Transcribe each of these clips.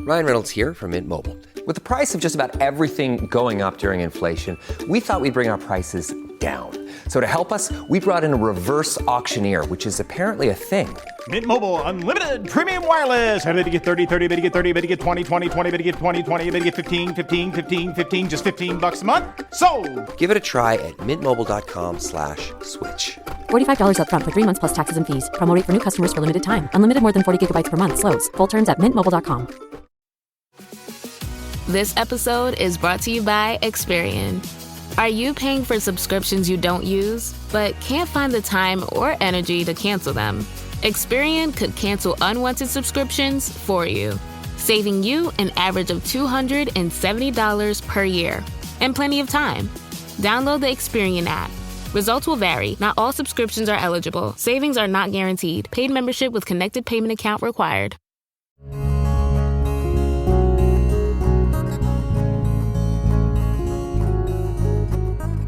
Ryan Reynolds here from Mint Mobile. With the price of just about everything going up during inflation, we thought we'd bring our prices down. So to help us, we brought in a reverse auctioneer, which is apparently a thing. Mint Mobile Unlimited Premium Wireless. How to get 30, 30, bit to get 30, bit to get 20, 20, 20, bit to get 20, 20, bit to get 15, 15, 15, 15, just $15 a month? Sold! Give it a try at mintmobile.com/switch. $45 up front for 3 months plus taxes and fees. Promo rate for new customers for limited time. Unlimited more than 40 gigabytes per month. Slows full terms at mintmobile.com. This episode is brought to you by Experian. Are you paying for subscriptions you don't use, but can't find the time or energy to cancel them? Experian could cancel unwanted subscriptions for you, saving you an average of $270 per year and plenty of time. Download the Experian app. Results will vary. Not all subscriptions are eligible. Savings are not guaranteed. Paid membership with connected payment account required.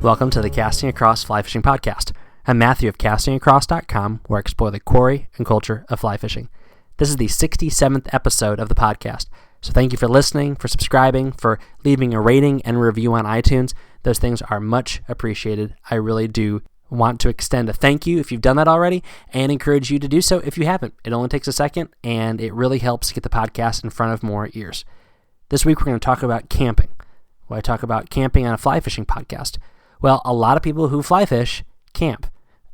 Welcome to the Casting Across Fly Fishing Podcast. I'm Matthew of castingacross.com, where I explore the quarry and culture of fly fishing. This is the 67th episode of the podcast, so thank you for listening, for subscribing, for leaving a rating and review on iTunes. Those things are much appreciated. I really do want to extend a thank you if you've done that already, and encourage you to do so if you haven't. It only takes a second, and it really helps get the podcast in front of more ears. This week we're going to talk about camping. Well, I talk about camping on a fly fishing podcast. Well, a lot of people who fly fish camp,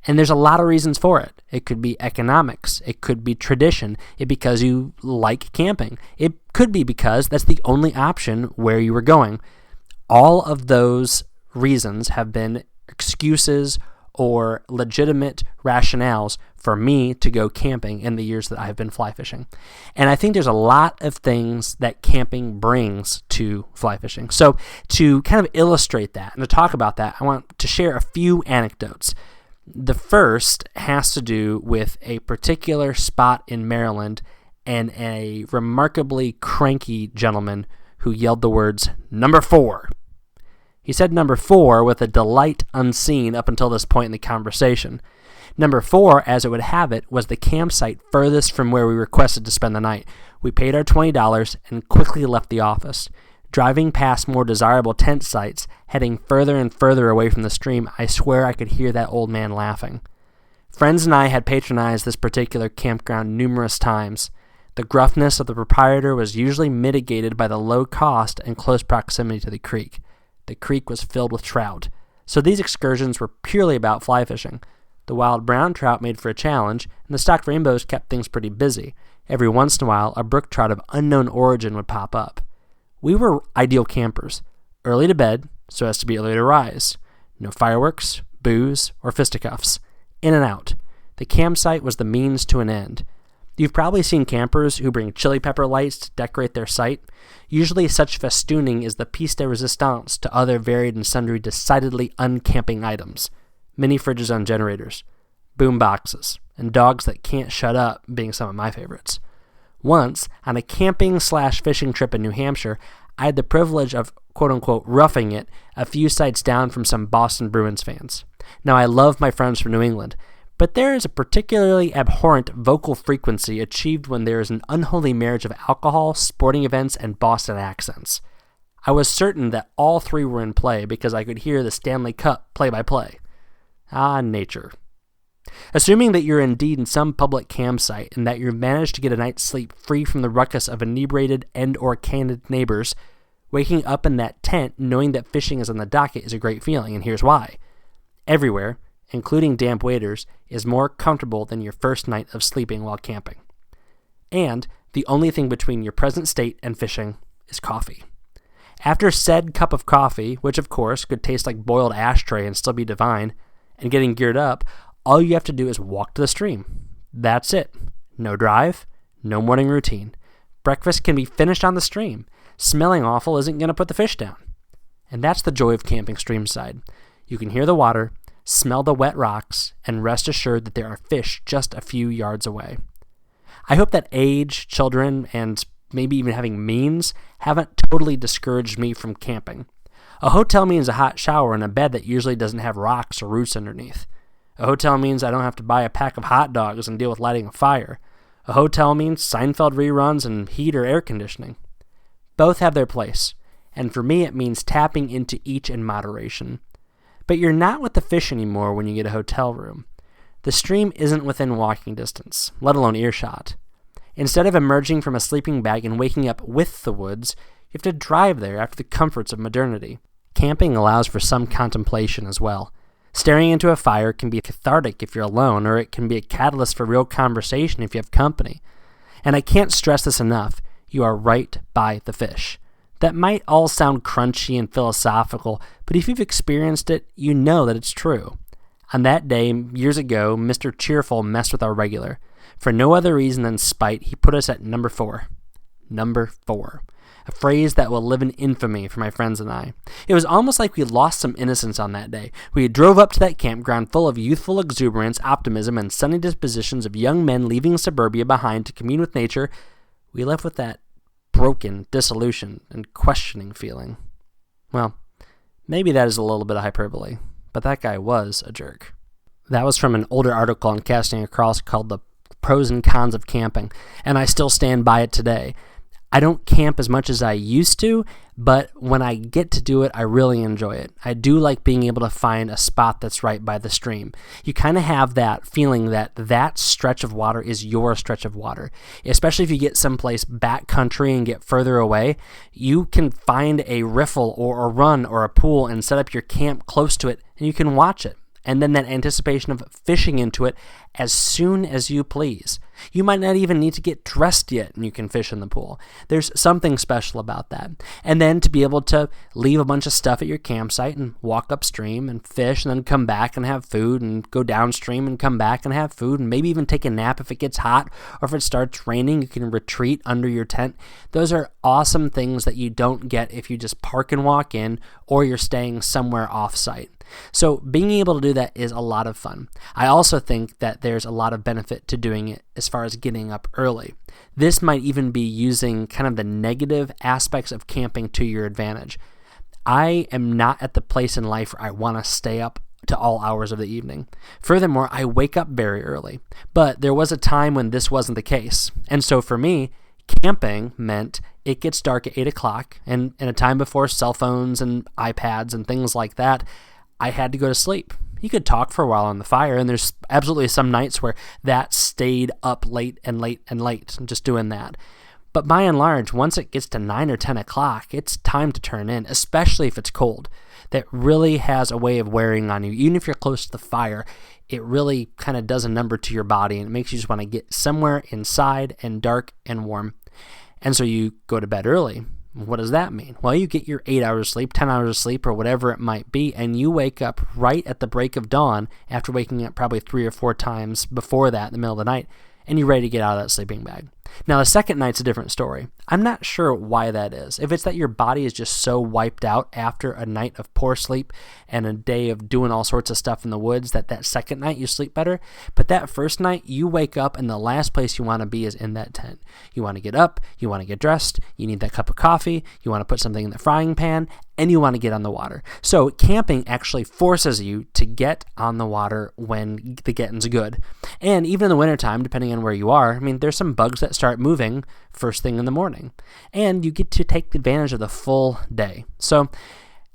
and there's a lot of reasons for it. It could be economics. It could be tradition. It because you like camping. It could be because that's the only option where you were going. All of those reasons have been excuses or legitimate rationales for me to go camping in the years that I have been fly fishing. And I think there's a lot of things that camping brings to fly fishing. So to kind of illustrate that and to talk about that, I want to share a few anecdotes. The first has to do with a particular spot in Maryland and a remarkably cranky gentleman who yelled the words, "Number 4." He said number 4 with a delight unseen up until this point in the conversation. Number 4, as it would have it, was the campsite furthest from where we requested to spend the night. We paid our $20 and quickly left the office. Driving past more desirable tent sites, heading further and further away from the stream, I swear I could hear that old man laughing. Friends and I had patronized this particular campground numerous times. The gruffness of the proprietor was usually mitigated by the low cost and close proximity to the creek. The creek was filled with trout, so these excursions were purely about fly fishing. The wild brown trout made for a challenge, and the stocked rainbows kept things pretty busy. Every once in a while, a brook trout of unknown origin would pop up. We were ideal campers, early to bed so as to be early to rise. No fireworks, booze, or fisticuffs. In and out. The campsite was the means to an end. You've probably seen campers who bring chili pepper lights to decorate their site. Usually such festooning is the piece de resistance to other varied and sundry decidedly uncamping items. Mini fridges on generators, boom boxes, and dogs that can't shut up being some of my favorites. Once, on a camping/fishing trip in New Hampshire, I had the privilege of quote-unquote roughing it a few sites down from some Boston Bruins fans. Now, I love my friends from New England, but there is a particularly abhorrent vocal frequency achieved when there is an unholy marriage of alcohol, sporting events, and Boston accents. I was certain that all three were in play because I could hear the Stanley Cup play-by-play. Ah, nature. Assuming that you're indeed in some public campsite and that you've managed to get a night's sleep free from the ruckus of inebriated and/or candid neighbors, waking up in that tent knowing that fishing is on the docket is a great feeling, and here's why. Everywhere, including damp waders, is more comfortable than your first night of sleeping while camping. And the only thing between your present state and fishing is coffee. After said cup of coffee, which of course could taste like boiled ashtray and still be divine, and getting geared up, all you have to do is walk to the stream. That's it. No drive, no morning routine. Breakfast can be finished on the stream. Smelling awful isn't going to put the fish down. And that's the joy of camping streamside. You can hear the water, smell the wet rocks, and rest assured that there are fish just a few yards away. I hope that age, children, and maybe even having means haven't totally discouraged me from camping. A hotel means a hot shower and a bed that usually doesn't have rocks or roots underneath. A hotel means I don't have to buy a pack of hot dogs and deal with lighting a fire. A hotel means Seinfeld reruns and heat or air conditioning. Both have their place, and for me it means tapping into each in moderation. But you're not with the fish anymore when you get a hotel room. The stream isn't within walking distance, let alone earshot. Instead of emerging from a sleeping bag and waking up with the woods, you have to drive there after the comforts of modernity. Camping allows for some contemplation as well. Staring into a fire can be cathartic if you're alone, or it can be a catalyst for real conversation if you have company. And I can't stress this enough, you are right by the fish. That might all sound crunchy and philosophical, but if you've experienced it, you know that it's true. On that day, years ago, Mr. Cheerful messed with our regular. For no other reason than spite, he put us at number 4. Number 4. A phrase that will live in infamy for my friends and I. It was almost like we lost some innocence on that day. We drove up to that campground full of youthful exuberance, optimism, and sunny dispositions of young men leaving suburbia behind to commune with nature. We left with that broken, disillusioned, and questioning feeling. Well, maybe that is a little bit of hyperbole, but that guy was a jerk. That was from an older article on Casting Across called The Pros and Cons of Camping, and I still stand by it today. I don't camp as much as I used to, but when I get to do it, I really enjoy it. I do like being able to find a spot that's right by the stream. You kind of have that feeling that that stretch of water is your stretch of water. Especially if you get someplace backcountry and get further away, you can find a riffle or a run or a pool and set up your camp close to it, and you can watch it. And then that anticipation of fishing into it as soon as you please. You might not even need to get dressed yet and you can fish in the pool. There's something special about that. And then to be able to leave a bunch of stuff at your campsite and walk upstream and fish and then come back and have food and go downstream and come back and have food and maybe even take a nap if it gets hot, or if it starts raining, you can retreat under your tent. Those are awesome things that you don't get if you just park and walk in or you're staying somewhere off-site. So being able to do that is a lot of fun. I also think that there's a lot of benefit to doing it as far as getting up early. This might even be using kind of the negative aspects of camping to your advantage. I am not at the place in life where I want to stay up to all hours of the evening. Furthermore, I wake up very early. But there was a time when this wasn't the case. And so for me, camping meant it gets dark at 8 o'clock, and in a time before cell phones and iPads and things like that, I had to go to sleep. You could talk for a while on the fire, and there's absolutely some nights where that stayed up late and late and late, just doing that. But by and large, once it gets to 9 or 10 o'clock, it's time to turn in, especially if it's cold. That really has a way of wearing on you. Even if you're close to the fire, it really kind of does a number to your body, and it makes you just want to get somewhere inside and dark and warm. And so you go to bed early. What does that mean? Well, you get your 8 hours of sleep, 10 hours of sleep, or whatever it might be, and you wake up right at the break of dawn after waking up probably 3 or 4 times before that in the middle of the night, and you're ready to get out of that sleeping bag. Now, the second night's a different story. I'm not sure why that is. If it's that your body is just so wiped out after a night of poor sleep and a day of doing all sorts of stuff in the woods that second night you sleep better, but that first night you wake up and the last place you want to be is in that tent. You want to get up, you want to get dressed, you need that cup of coffee, you want to put something in the frying pan, and you want to get on the water. So camping actually forces you to get on the water when the getting's good. And even in the wintertime, depending on where you are, there's some bugs that start moving first thing in the morning. And you get to take advantage of the full day. So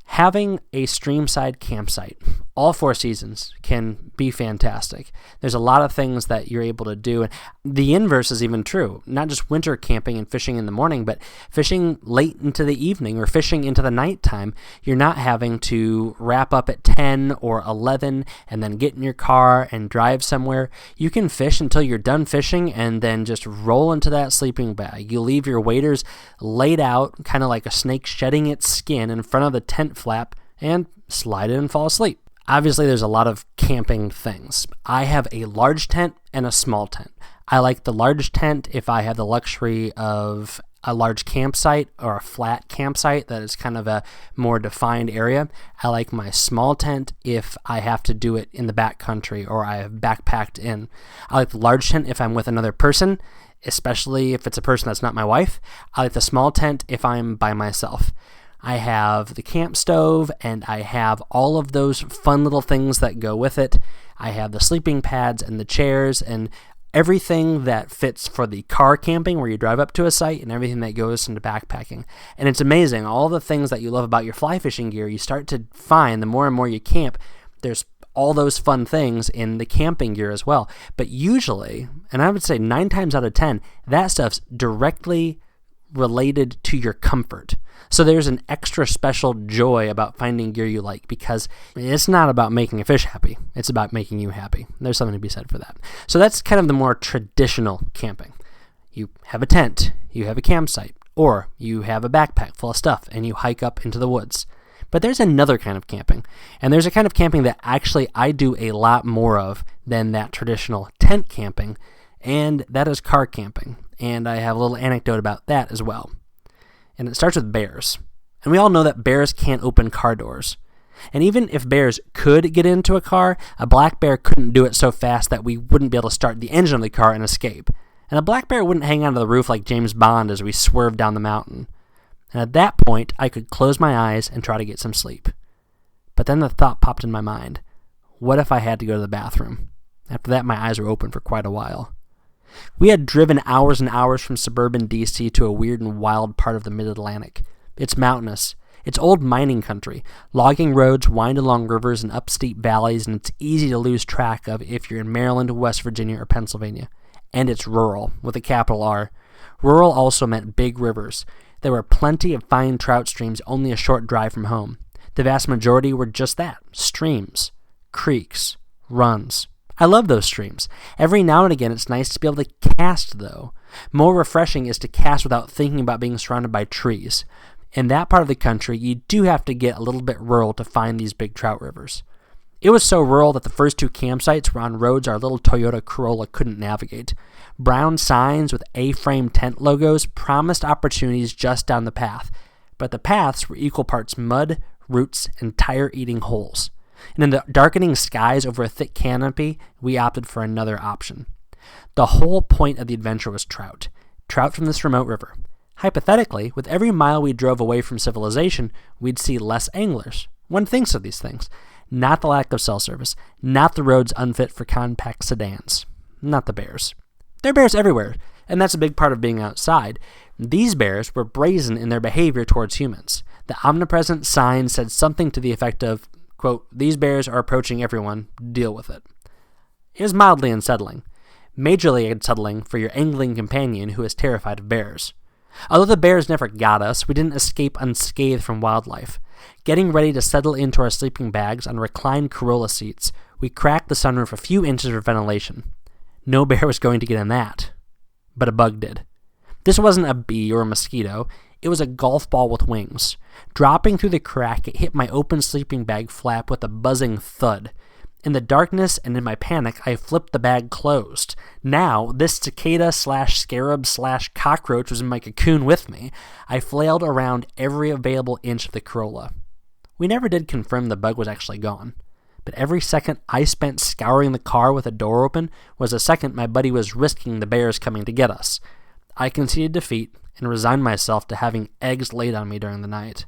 having a streamside campsite, all 4 seasons, can be fantastic. There's a lot of things that you're able to do. And the inverse is even true. Not just winter camping and fishing in the morning, but fishing late into the evening or fishing into the nighttime. You're not having to wrap up at 10 or 11 and then get in your car and drive somewhere. You can fish until you're done fishing and then just roll into that sleeping bag. You leave your waders laid out, kind of like a snake shedding its skin in front of the tent flap, and slide in and fall asleep. Obviously, there's a lot of camping things. I have a large tent and a small tent. I like the large tent if I have the luxury of a large campsite or a flat campsite that is kind of a more defined area. I like my small tent if I have to do it in the backcountry or I have backpacked in. I like the large tent if I'm with another person, especially if it's a person that's not my wife. I like the small tent if I'm by myself. I have the camp stove, and I have all of those fun little things that go with it. I have the sleeping pads and the chairs, and everything that fits for the car camping where you drive up to a site and everything that goes into backpacking. And it's amazing. All the things that you love about your fly fishing gear, you start to find the more and more you camp, there's all those fun things in the camping gear as well. But usually, and I would say 9 times out of 10, that stuff's directly related to your comfort. So there's an extra special joy about finding gear you like, because it's not about making a fish happy. It's about making you happy. There's something to be said for that. So that's kind of the more traditional camping. You have a tent, you have a campsite, or you have a backpack full of stuff and you hike up into the woods. But there's another kind of camping, and there's a kind of camping that actually I do a lot more of than that traditional tent camping, and that is car camping. And I have a little anecdote about that as well. And it starts with bears. And we all know that bears can't open car doors. And even if bears could get into a car, a black bear couldn't do it so fast that we wouldn't be able to start the engine of the car and escape. And a black bear wouldn't hang onto the roof like James Bond as we swerved down the mountain. And at that point, I could close my eyes and try to get some sleep. But then the thought popped in my mind, what if I had to go to the bathroom? After that, my eyes were open for quite a while. We had driven hours and hours from suburban D.C. to a weird and wild part of the mid-Atlantic. It's mountainous. It's old mining country. Logging roads wind along rivers and up steep valleys, and it's easy to lose track of if you're in Maryland, West Virginia, or Pennsylvania. And it's rural, with a capital R. Rural also meant big rivers. There were plenty of fine trout streams only a short drive from home. The vast majority were just that, streams, creeks, runs. I love those streams. Every now and again, it's nice to be able to cast, though. More refreshing is to cast without thinking about being surrounded by trees. In that part of the country, you do have to get a little bit rural to find these big trout rivers. It was so rural that the first 2 campsites were on roads our little Toyota Corolla couldn't navigate. Brown signs with A-frame tent logos promised opportunities just down the path, but the paths were equal parts mud, roots, and tire-eating holes. And in the darkening skies over a thick canopy, we opted for another option. The whole point of the adventure was trout. Trout from this remote river. Hypothetically, with every mile we drove away from civilization, we'd see less anglers. One thinks of these things. Not the lack of cell service. Not the roads unfit for compact sedans. Not the bears. There are bears everywhere, and that's a big part of being outside. These bears were brazen in their behavior towards humans. The omnipresent sign said something to the effect of, quote, "These bears are approaching everyone. Deal with it." It was mildly unsettling. Majorly unsettling for your angling companion who is terrified of bears. Although the bears never got us, we didn't escape unscathed from wildlife. Getting ready to settle into our sleeping bags on reclined Corolla seats, we cracked the sunroof a few inches for ventilation. No bear was going to get in that. But a bug did. This wasn't a bee or a mosquito. It was a golf ball with wings. Dropping through the crack, it hit my open sleeping bag flap with a buzzing thud. In the darkness and in my panic, I flipped the bag closed. Now, this cicada/scarab/cockroach was in my cocoon with me. I flailed around every available inch of the Corolla. We never did confirm the bug was actually gone. But every second I spent scouring the car with the door open was a second my buddy was risking the bears coming to get us. I conceded defeat and resigned myself to having eggs laid on me during the night.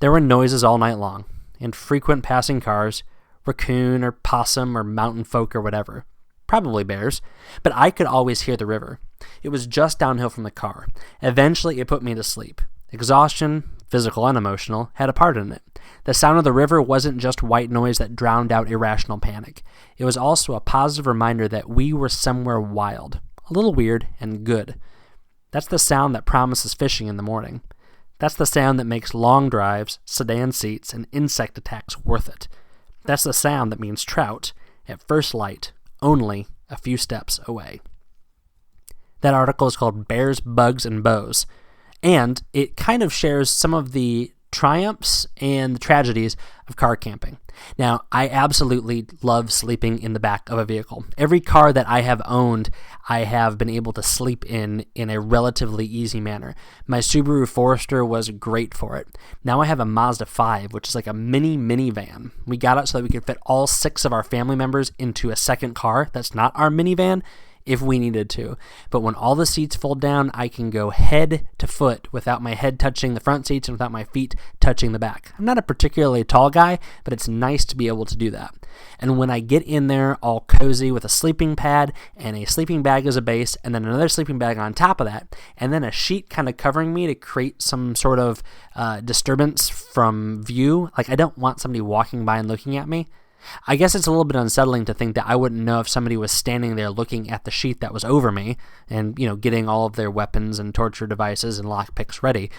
There were noises all night long, and frequent passing cars, raccoon or possum or mountain folk or whatever. Probably bears, but I could always hear the river. It was just downhill from the car. Eventually it put me to sleep. Exhaustion, physical and emotional, had a part in it. The sound of the river wasn't just white noise that drowned out irrational panic. It was also a positive reminder that we were somewhere wild, a little weird, and good. That's the sound that promises fishing in the morning. That's the sound that makes long drives, sedan seats, and insect attacks worth it. That's the sound that means trout, at first light, only a few steps away. That article is called Bears, Bugs, and Bows, and it kind of shares some of the triumphs and the tragedies of car camping. Now, I absolutely love sleeping in the back of a vehicle. Every car that I have owned, I have been able to sleep in a relatively easy manner. My Subaru Forester was great for it. Now I have a Mazda 5, which is like a mini minivan. We got it so that we could fit all 6 of our family members into a second car that's not our minivan. if we needed to. But when all the seats fold down, I can go head to foot without my head touching the front seats and without my feet touching the back. I'm not a particularly tall guy, but it's nice to be able to do that. And when I get in there all cozy with a sleeping pad and a sleeping bag as a base, and then another sleeping bag on top of that, and then a sheet kind of covering me to create some sort of disturbance from view, like I don't want somebody walking by and looking at me. I guess it's a little bit unsettling to think that I wouldn't know if somebody was standing there looking at the sheet that was over me and, getting all of their weapons and torture devices and lockpicks ready.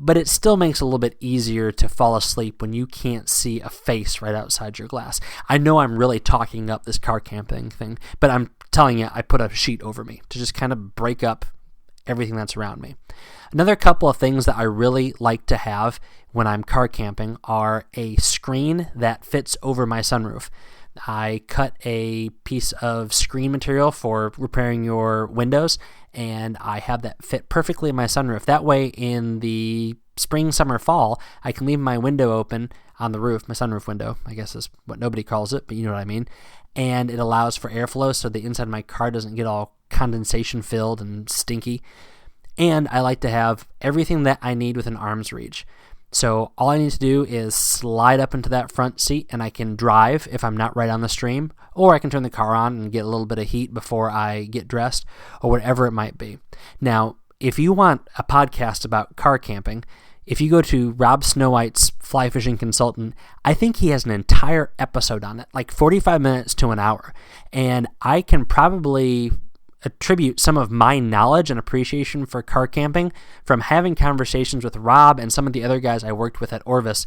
But it still makes it a little bit easier to fall asleep when you can't see a face right outside your glass. I know I'm really talking up this car camping thing, but I'm telling you, I put a sheet over me to just kind of break up everything that's around me. Another couple of things that I really like to have when I'm car camping are a screen that fits over my sunroof. I cut a piece of screen material for repairing your windows, and I have that fit perfectly in my sunroof. That way, in the spring, summer, fall, I can leave my window open on the roof, my sunroof window, I guess is what nobody calls it, but you know what I mean. And it allows for airflow so the inside of my car doesn't get all condensation filled and stinky. And I like to have everything that I need within arm's reach. So all I need to do is slide up into that front seat and I can drive if I'm not right on the stream, or I can turn the car on and get a little bit of heat before I get dressed, or whatever it might be. Now, if you want a podcast about car camping, if you go to Rob Snow White's Fly Fishing Consultant, I think he has an entire episode on it, like 45 minutes to an hour. And I can probably attribute some of my knowledge and appreciation for car camping from having conversations with Rob and some of the other guys I worked with at Orvis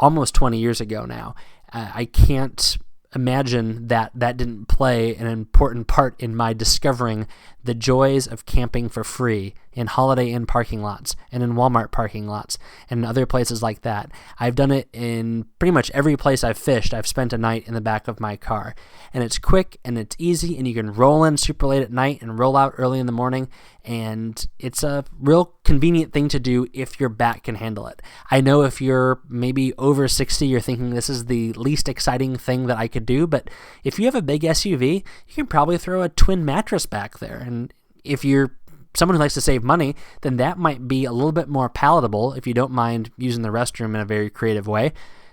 almost 20 years ago now. I can't imagine that didn't play an important part in my discovering the joys of camping for free in Holiday Inn parking lots and in Walmart parking lots and other places like that. I've done it in pretty much every place I've fished. I've spent a night in the back of my car, and it's quick and it's easy, and you can roll in super late at night and roll out early in the morning, and it's a real convenient thing to do if your back can handle it. I know if you're maybe over 60, you're thinking this is the least exciting thing that I could do, but if you have a big SUV, you can probably throw a twin mattress back there. And if you're someone who likes to save money, then that might be a little bit more palatable if you don't mind using the restroom in a very creative way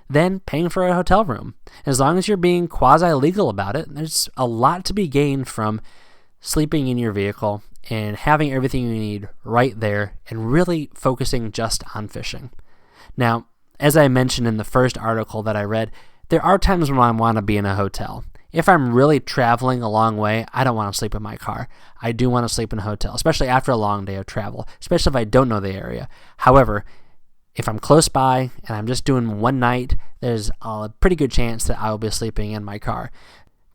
than paying for a hotel room. As long as you're being quasi-legal about it, there's a lot to be gained from sleeping in your vehicle and having everything you need right there and really focusing just on fishing. Now, as I mentioned in the first article that I read, there are times when I want to be in a hotel. If I'm really traveling a long way, I don't want to sleep in my car. I do want to sleep in a hotel, especially after a long day of travel, especially if I don't know the area. However, if I'm close by and I'm just doing one night, there's a pretty good chance that I will be sleeping in my car.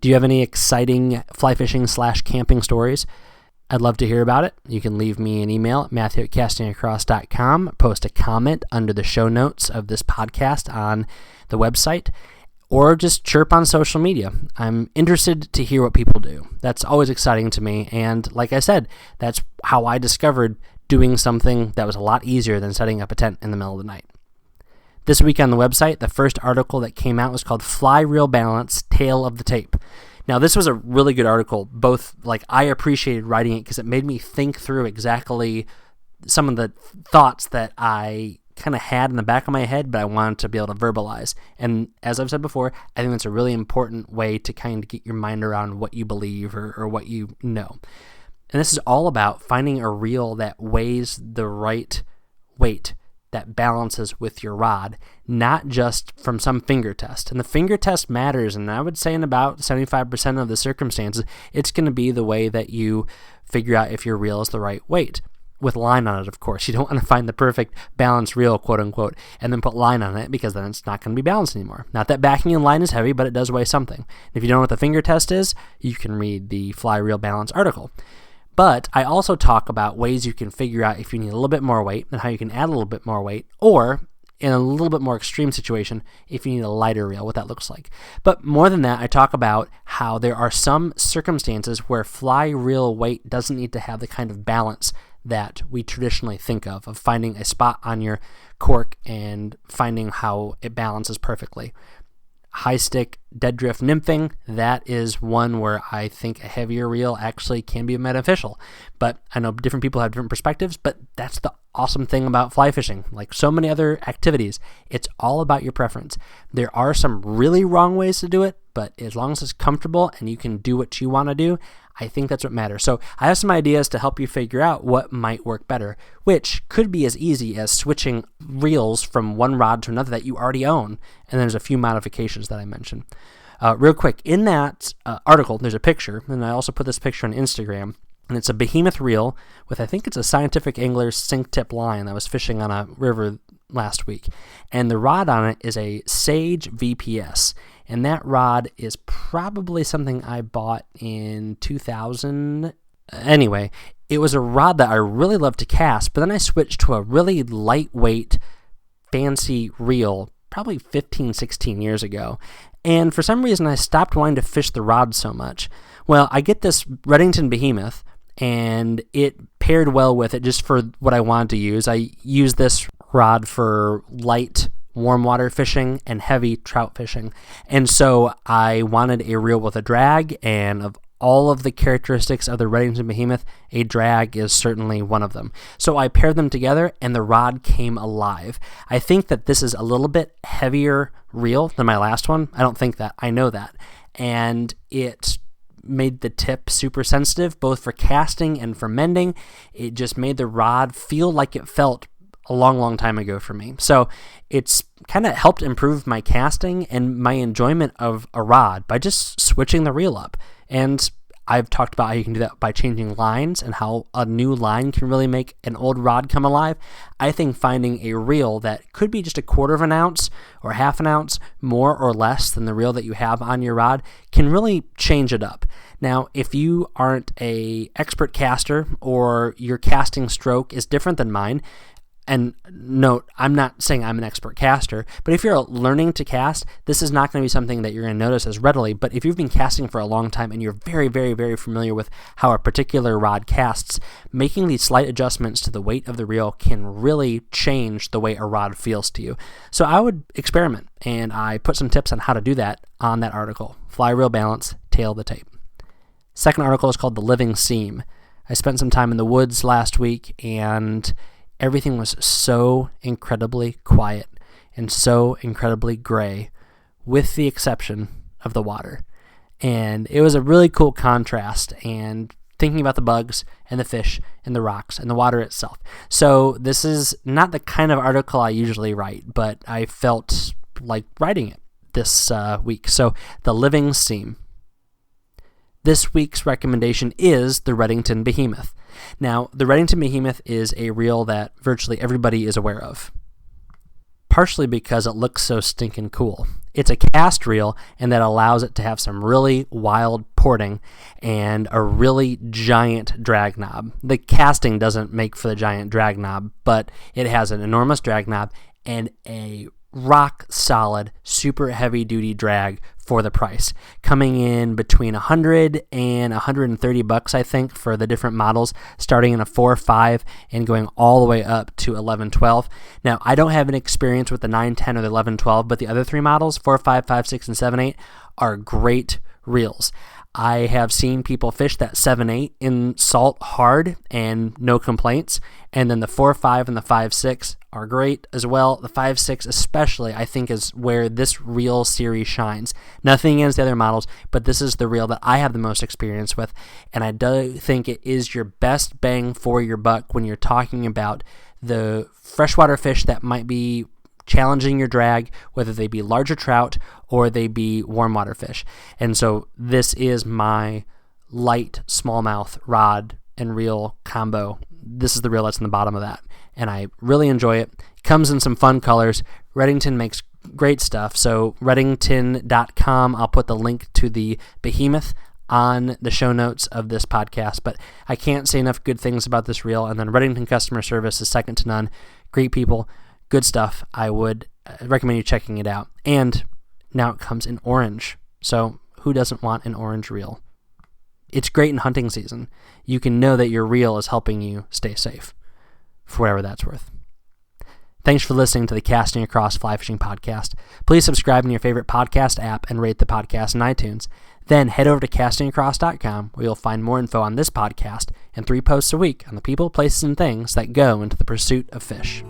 Do you have any exciting fly fishing / camping stories? I'd love to hear about it. You can leave me an email at matthew@castingacross.com, post a comment under the show notes of this podcast on the website, or just chirp on social media. I'm interested to hear what people do. That's always exciting to me, and like I said, that's how I discovered doing something that was a lot easier than setting up a tent in the middle of the night. This week on the website, the first article that came out was called Fly Reel Balance, Tale of the Tape. Now, this was a really good article. Both, I appreciated writing it because it made me think through exactly some of the thoughts that I kind of had in the back of my head, but I wanted to be able to verbalize. And as I've said before, I think that's a really important way to kind of get your mind around what you believe or what you know. And this is all about finding a reel that weighs the right weight, that balances with your rod, not just from some finger test. And the finger test matters, and I would say in about 75% of the circumstances, it's going to be the way that you figure out if your reel is the right weight. With line on it, of course. You don't want to find the perfect balanced reel, quote unquote, and then put line on it, because then it's not going to be balanced anymore. Not that backing in line is heavy, but it does weigh something. If you don't know what the finger test is, you can read the Fly Reel Balance article. But I also talk about ways you can figure out if you need a little bit more weight and how you can add a little bit more weight, or in a little bit more extreme situation, if you need a lighter reel, what that looks like. But more than that, I talk about how there are some circumstances where fly reel weight doesn't need to have the kind of balance that we traditionally think of finding a spot on your cork and finding how it balances perfectly. high stick dead drift nymphing, that is one where I think a heavier reel actually can be beneficial. But I know different people have different perspectives, but that's the awesome thing about fly fishing. Like so many other activities, it's all about your preference. There are some really wrong ways to do it, but as long as it's comfortable and you can do what you want to do, I think that's what matters. So I have some ideas to help you figure out what might work better, which could be as easy as switching reels from one rod to another that you already own. And there's a few modifications that I mentioned. Real quick, in that article, there's a picture, and I also put this picture on Instagram, and it's a behemoth reel with, I think it's a Scientific Angler's sink tip line that was fishing on a river last week. And the rod on it is a Sage VPS. And that rod is probably something I bought in 2000. Anyway, it was a rod that I really loved to cast, but then I switched to a really lightweight, fancy reel probably 15, 16 years ago. And for some reason, I stopped wanting to fish the rod so much. Well, I get this Redington Behemoth, and it paired well with it just for what I wanted to use. I use this rod for light warm water fishing and heavy trout fishing. And so I wanted a reel with a drag, and of all of the characteristics of the Redington Behemoth, a drag is certainly one of them. So I paired them together and the rod came alive. I think that this is a little bit heavier reel than my last one. I don't think that. I know that. And it made the tip super sensitive, both for casting and for mending. It just made the rod feel like it felt a long, long time ago for me. So it's kind of helped improve my casting and my enjoyment of a rod by just switching the reel up. And I've talked about how you can do that by changing lines and how a new line can really make an old rod come alive. I think finding a reel that could be just a 1/4 of an ounce or 1/2 ounce more or less than the reel that you have on your rod can really change it up. Now, if you aren't an expert caster or your casting stroke is different than mine, and note, I'm not saying I'm an expert caster, but if you're learning to cast, this is not going to be something that you're going to notice as readily. But if you've been casting for a long time and you're very, very, very familiar with how a particular rod casts, making these slight adjustments to the weight of the reel can really change the way a rod feels to you. So I would experiment, and I put some tips on how to do that on that article. Fly reel balance, tail the tape. Second article is called The Living Seam. I spent some time in the woods last week, and everything was so incredibly quiet and so incredibly gray, with the exception of the water. And it was a really cool contrast, and thinking about the bugs and the fish and the rocks and the water itself. So this is not the kind of article I usually write, but I felt like writing it this week. So The Living Seam. This week's recommendation is the Redington Behemoth. Now, the Redington Behemoth is a reel that virtually everybody is aware of, partially because it looks so stinking cool. It's a cast reel, and that allows it to have some really wild porting and a really giant drag knob. The casting doesn't make for the giant drag knob, but it has an enormous drag knob and a rock solid, super heavy duty drag for the price, coming in between $100 and $130, I think, for the different models, starting in a 4.5 and going all the way up to 11.12. Now, I don't have an experience with the 9.10 or the 11.12, but the other three models, 4.5, 5.6, and 7.8, are great reels. I have seen people fish that 7.8 in salt hard and no complaints. And then the 4.5 and the 5.6 are great as well. The 5.6 especially, I think, is where this reel series shines. Nothing against the other models, but this is the reel that I have the most experience with. And I do think it is your best bang for your buck when you're talking about the freshwater fish that might be challenging your drag, whether they be larger trout or they be warm water fish. And so this is my light smallmouth rod and reel combo. This is the reel that's in the bottom of that, and I really enjoy it. Comes in some fun colors. Redington makes great stuff, so redington.com. I'll put the link to the Behemoth on the show notes of this podcast, but I can't say enough good things about this reel. And then Redington customer service is second to none. Great people. Good stuff. I would recommend you checking it out. And now it comes in orange. So who doesn't want an orange reel? It's great in hunting season. You can know that your reel is helping you stay safe, for whatever that's worth. Thanks for listening to the Casting Across Fly Fishing Podcast. Please subscribe in your favorite podcast app and rate the podcast in iTunes. Then head over to castingacross.com where you'll find more info on this podcast and 3 posts a week on the people, places, and things that go into the pursuit of fish.